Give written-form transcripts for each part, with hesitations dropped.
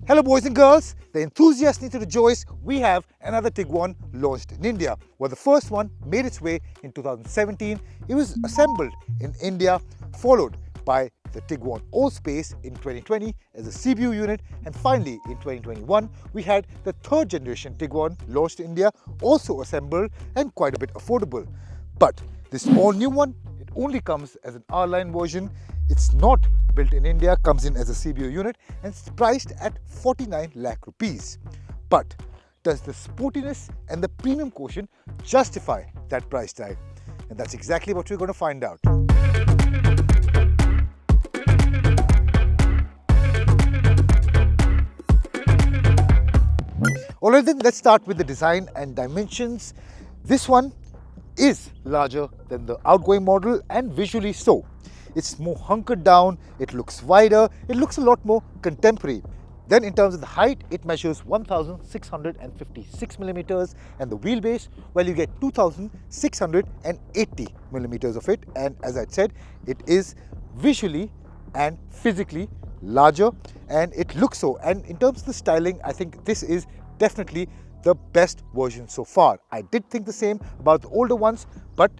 Hello boys and girls, the enthusiasts need to rejoice. We have another Tiguan launched in India. Well, the first one made its way in 2017. It was assembled in India, followed by the Tiguan Allspace in 2020 as a CBU unit, and finally in 2021 we had the third generation Tiguan launched in India, also assembled and quite a bit affordable. But this all new one, it only comes as an R-Line version. It's not built in India, comes in as a CBU unit and it's priced at 49 lakh rupees. But does the sportiness and the premium quotient justify that price tag? And that's exactly what we're going to find out. Alright then, let's start with the design and dimensions. This one is larger than the outgoing model and visually so. It's more hunkered down, it looks wider, it looks a lot more contemporary. Then in terms of the height, it measures 1656 millimeters, and the wheelbase, well, you get 2680 millimeters of it. And as I said, it is visually and physically larger, and it looks so. And in terms of the styling, I think this is definitely the best version so far. I did think the same about the older ones, but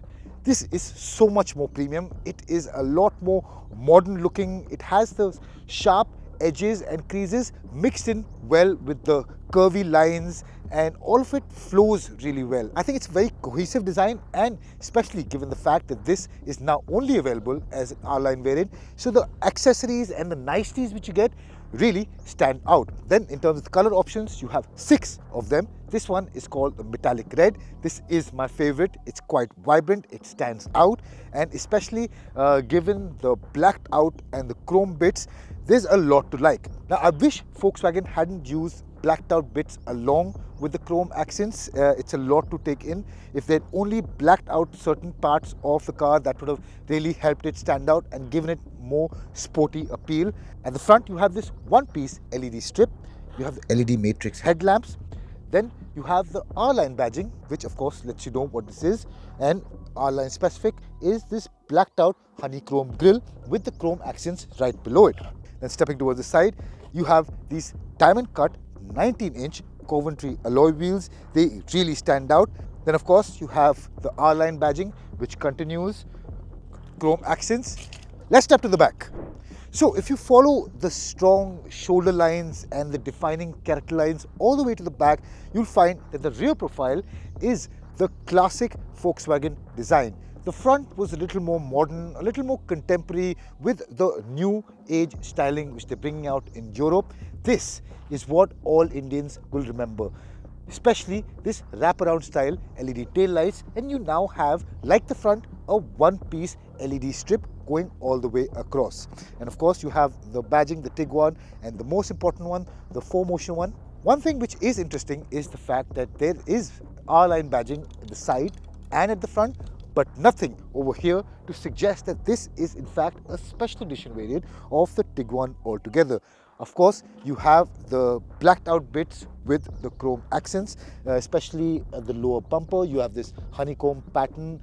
this is so much more premium. It is a lot more modern looking. It has those sharp edges and creases mixed in well with the curvy lines, and all of it flows really well. I think it's a very cohesive design, and especially given the fact that this is now only available as an R-Line variant, so the accessories and the niceties which you get really stand out. Then in terms of the color options, you have 6 of them. This one is called the metallic red. This is my favorite. It's quite vibrant, it stands out, and especially given the blacked out and the chrome bits, there's a lot to like. Now I wish Volkswagen hadn't used blacked out bits along with the chrome accents. It's a lot to take in. If they'd only blacked out certain parts of the car, that would have really helped it stand out and given it more sporty appeal. At the front, you have this one-piece LED strip. You have the LED matrix headlamps. Then you have the R-Line badging, which of course lets you know what this is. And R-Line specific is this blacked out honeycomb grille with the chrome accents right below it. Then stepping towards the side, you have these diamond cut 19-inch Coventry alloy wheels. They really stand out. Then of course you have the R-Line badging, which continues chrome accents. Let's step to the back. So if you follow the strong shoulder lines and the defining character lines all the way to the back, you'll find that the rear profile is the classic Volkswagen design. The front was a little more modern, a little more contemporary with the new age styling which they're bringing out in Europe. This is what all Indians will remember, especially this wraparound style LED tail lights, and you now have, like the front, a one-piece LED strip going all the way across. And of course you have the badging, the Tiguan, and the most important one, the 4Motion one. One thing which is interesting is the fact that there is R-Line badging at the side and at the front, but nothing over here to suggest that this is in fact a special edition variant of the Tiguan altogether. Of course, you have the blacked out bits with the chrome accents, especially at the lower bumper. You have this honeycomb pattern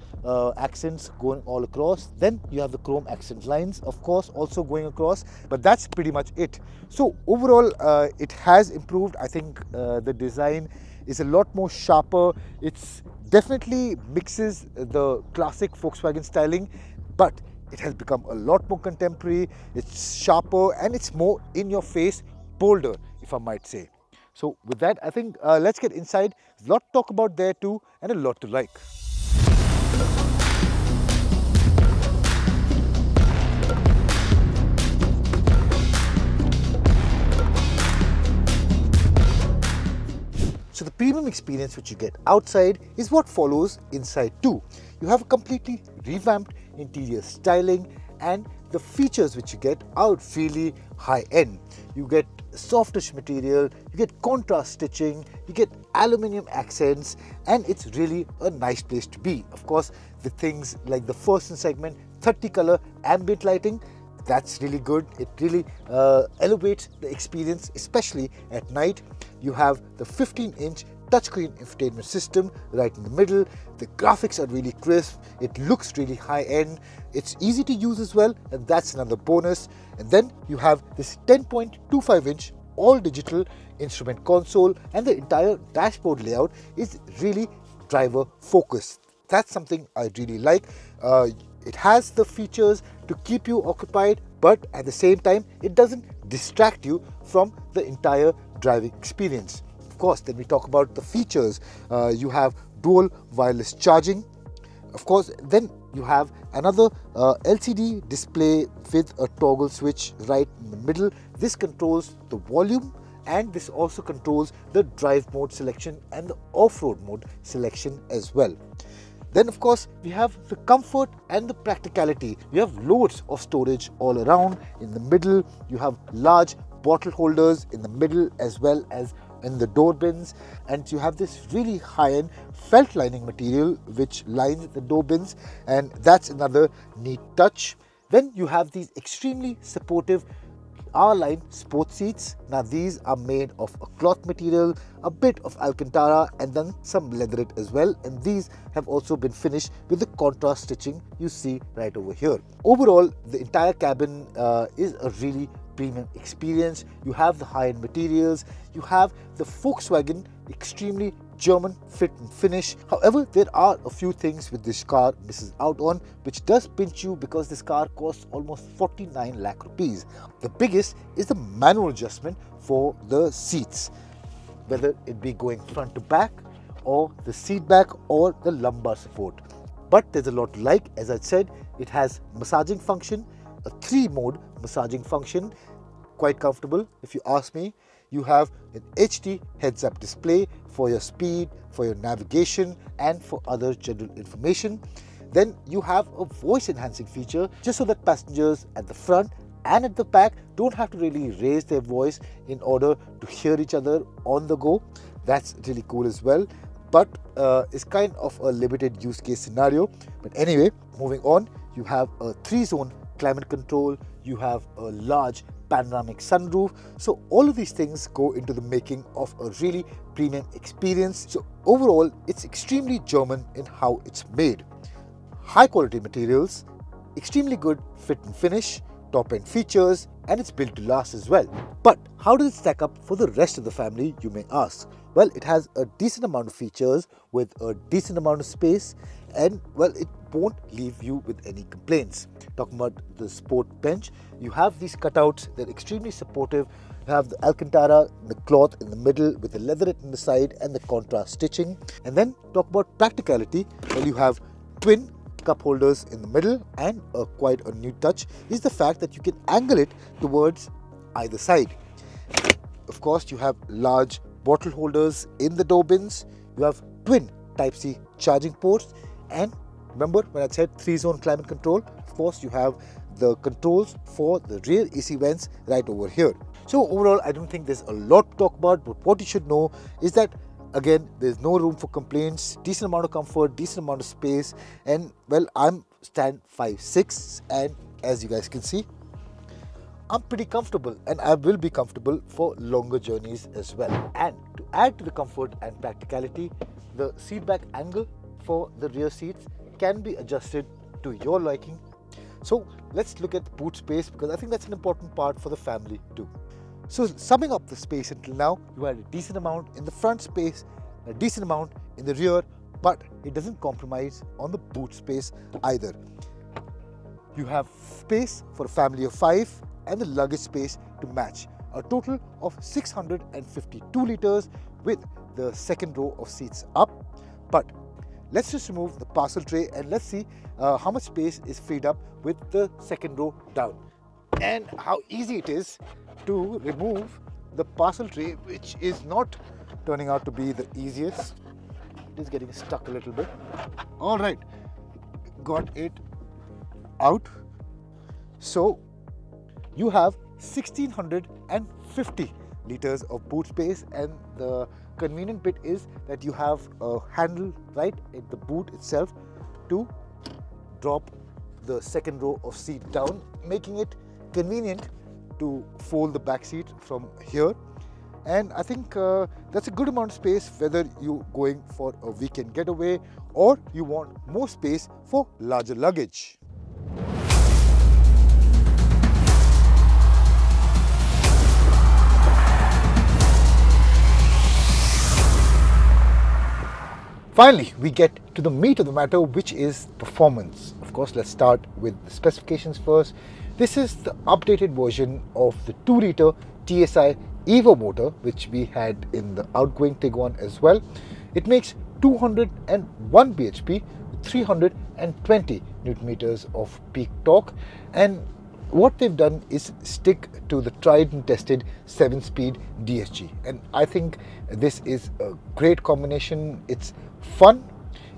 accents going all across. Then you have the chrome accent lines, of course, also going across, but that's pretty much it. So overall, it has improved. I think the design is a lot more sharper. It's definitely mixes the classic Volkswagen styling, but it has become a lot more contemporary, it's sharper, and it's more in your face, bolder, if I might say. So with that, I think let's get inside. There's a lot to talk about there too, and a lot to like. So the premium experience which you get outside is what follows inside too. You have a completely revamped interior styling, and the features which you get are really high-end. You get softish material, you get contrast stitching, you get aluminium accents, and it's really a nice place to be. Of course, the things like the first in segment 30 color ambient lighting, that's really good. It really elevates the experience, especially at night. You have the 15-inch touchscreen infotainment system right in the middle. The graphics are really crisp. It looks really high-end. It's easy to use as well, and that's another bonus. And then you have this 10.25-inch all digital instrument console, and the entire dashboard layout is really driver focused. That's something I really like. It has the features to keep you occupied, but at the same time, it doesn't distract you from the entire driving experience. Of course, then we talk about the features. You have dual wireless charging. Of course, then you have another LCD display with a toggle switch right in the middle. This controls the volume, and this also controls the drive mode selection and the off-road mode selection as well. Then of course we have the comfort and the practicality. You have loads of storage all around. In the middle you have large bottle holders in the middle as well as in the door bins, and you have this really high-end felt lining material which lines the door bins, and that's another neat touch. Then you have these extremely supportive R-Line sports seats. Now these are made of a cloth material, a bit of Alcantara, and then some leatherette as well, and these have also been finished with the contrast stitching you see right over here. Overall, the entire cabin is a really premium experience. You have the high-end materials, you have the Volkswagen extremely German fit and finish. However, there are a few things with this car misses out on, which does pinch you because this car costs almost 49 lakh rupees. The biggest is the manual adjustment for the seats, whether it be going front to back or the seat back or the lumbar support. But there's a lot to like. As I said, it has massaging function, a 3-mode massaging function, quite comfortable if you ask me. You have an HD heads-up display for your speed, for your navigation, and for other general information. Then you have a voice enhancing feature just so that passengers at the front and at the back don't have to really raise their voice in order to hear each other on the go. That's really cool as well, but it's kind of a limited use case scenario. But anyway, moving on, you have a 3-zone climate control, you have a large panoramic sunroof. So all of these things go into the making of a really premium experience. So overall, it's extremely German in how it's made. High quality materials, extremely good fit and finish, top end features, and it's built to last as well. But how does it stack up for the rest of the family, you may ask? Well, it has a decent amount of features with a decent amount of space, and well, it won't leave you with any complaints. Talking about the sport bench, you have these cutouts, they're extremely supportive. You have the Alcantara, the cloth in the middle with the leatherette in the side and the contrast stitching. And then talk about practicality. Well, you have twin cup holders in the middle, and quite a new touch is the fact that you can angle it towards either side. Of course, you have large bottle holders in the door bins. You have twin Type-C charging ports, and remember when I said 3-zone climate control, of course you have the controls for the rear AC vents right over here. So overall, I don't think there's a lot to talk about, but what you should know is that again, there's no room for complaints, decent amount of comfort, decent amount of space, and well, I'm stand 5'6", and as you guys can see, I'm pretty comfortable, and I will be comfortable for longer journeys as well. And to add to the comfort and practicality, the seat back angle for the rear seats can be adjusted to your liking. So let's look at the boot space, because I think that's an important part for the family too. So summing up the space until now, you had a decent amount in the front space, a decent amount in the rear, but it doesn't compromise on the boot space either. You have space for a family of 5 and the luggage space to match. A total of 652 liters with the second row of seats up. But let's just remove the parcel tray and let's see how much space is freed up with the second row down, and how easy it is to remove the parcel tray, which is not turning out to be the easiest. It is getting stuck a little bit. All right, got it out. So you have 1650 liters of boot space, and the convenient bit is that you have a handle right at the boot itself to drop the second row of seat down, making it convenient to fold the back seat from here. And I think that's a good amount of space, whether you're going for a weekend getaway or you want more space for larger luggage. Finally, we get to the meat of the matter, which is performance. Of course, let's start with the specifications first. This is the updated version of the 2-liter TSI Evo motor, which we had in the outgoing Tiguan as well. It makes 201 bhp, 320 Newton meters of peak torque, and what they've done is stick to the tried and tested 7-speed DSG, and I think this is a great combination. It's fun,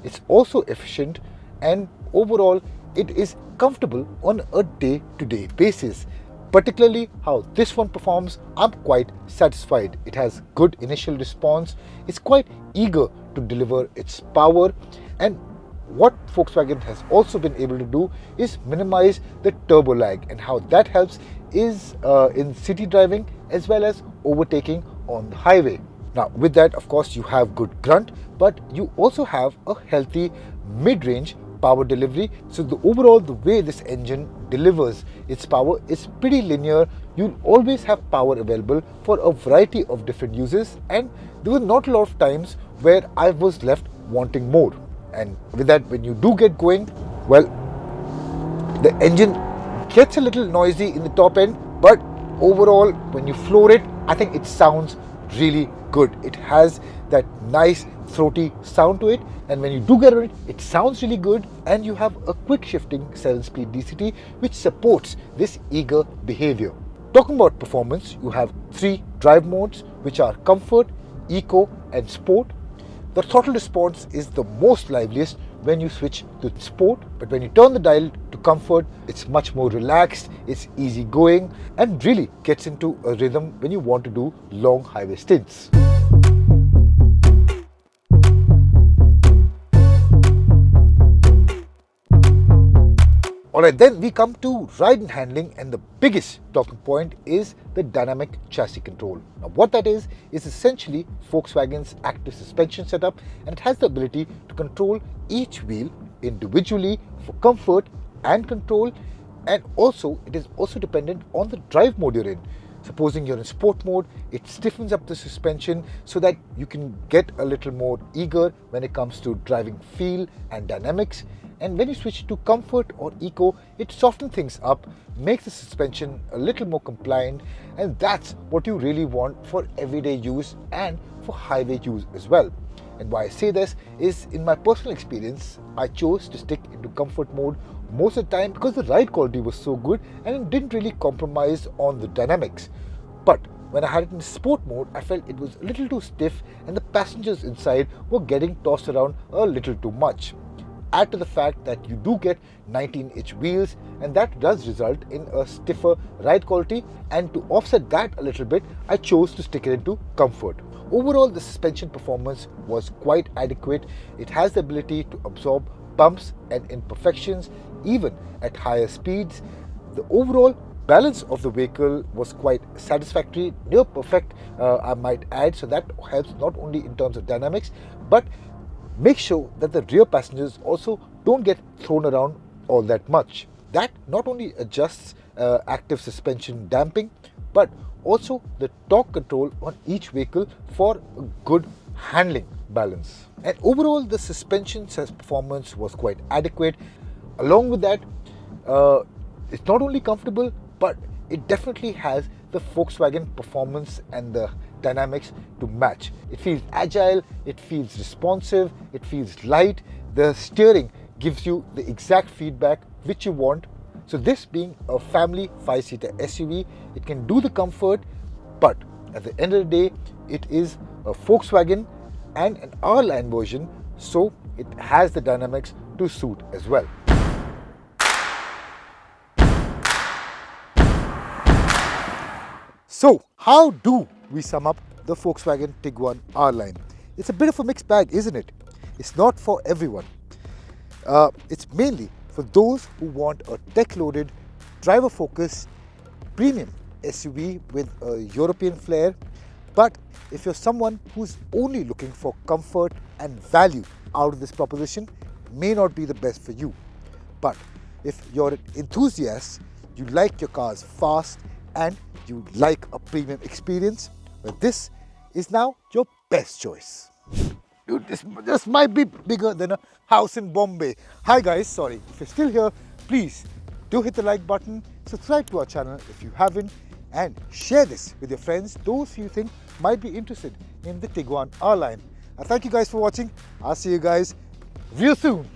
it's also efficient, and overall it is comfortable on a day-to-day basis. Particularly how this one performs, I'm quite satisfied. It has good initial response, it's quite eager to deliver its power, and what Volkswagen has also been able to do is minimize the turbo lag, and how that helps is in city driving as well as overtaking on the highway. Now with that, of course, you have good grunt, but you also have a healthy mid-range power delivery. So the way this engine delivers its power is pretty linear. You'll always have power available for a variety of different uses, and there were not a lot of times where I was left wanting more. And with that, when you do get going, well, the engine gets a little noisy in the top end, but overall, when you floor it, I think it sounds really good. It has that nice throaty sound to it, and when you do get on it, it sounds really good, and you have a quick shifting 7-speed DCT which supports this eager behavior. Talking about performance, you have 3 drive modes, which are Comfort, Eco and Sport. The throttle response is the most liveliest when you switch to Sport, but when you turn the dial to Comfort, it's much more relaxed, it's easy going, and really gets into a rhythm when you want to do long highway stints. Alright, then we come to ride and handling, and the biggest talking point is the dynamic chassis control. Now what that is essentially Volkswagen's active suspension setup, and it has the ability to control each wheel individually for comfort and control, and also it is also dependent on the drive mode you're in. Supposing you're in sport mode, it stiffens up the suspension so that you can get a little more eager when it comes to driving feel and dynamics. And when you switch to comfort or eco, it softens things up, makes the suspension a little more compliant, and that's what you really want for everyday use and for highway use as well. And why I say this is, in my personal experience, I chose to stick into comfort mode most of the time because the ride quality was so good and it didn't really compromise on the dynamics. But when I had it in sport mode, I felt it was a little too stiff and the passengers inside were getting tossed around a little too much. Add to the fact that you do get 19-inch wheels, and that does result in a stiffer ride quality, and to offset that a little bit, I chose to stick it into comfort. Overall, the suspension performance was quite adequate. It has the ability to absorb bumps and imperfections even at higher speeds. The overall balance of the vehicle was quite satisfactory, near perfect, I might add, so that helps not only in terms of dynamics, but make sure that the rear passengers also don't get thrown around all that much. That not only adjusts active suspension damping, but also the torque control on each vehicle for a good handling balance. And overall, the suspension performance was quite adequate. Along with that, it's not only comfortable, but it definitely has the Volkswagen performance and the dynamics to match. It feels agile, it feels responsive, it feels light. The steering gives you the exact feedback which you want. So this being a family 5-seater SUV, it can do the comfort, but at the end of the day, it is a Volkswagen and an R-Line version, so it has the dynamics to suit as well. So how do we sum up the Volkswagen Tiguan R-Line? It's a bit of a mixed bag, isn't it? It's not for everyone. It's mainly for those who want a tech-loaded, driver-focused, premium SUV with a European flair. But if you're someone who's only looking for comfort and value out of this proposition, it may not be the best for you. But if you're an enthusiast, you like your cars fast, and you like a premium experience, well, this is now your best choice. Dude, this might be bigger than a house in Bombay. Hi guys, sorry. If you're still here, please do hit the like button, subscribe to our channel if you haven't, and share this with your friends, those you think might be interested in the Tiguan R-Line. Thank you guys for watching. I'll see you guys real soon.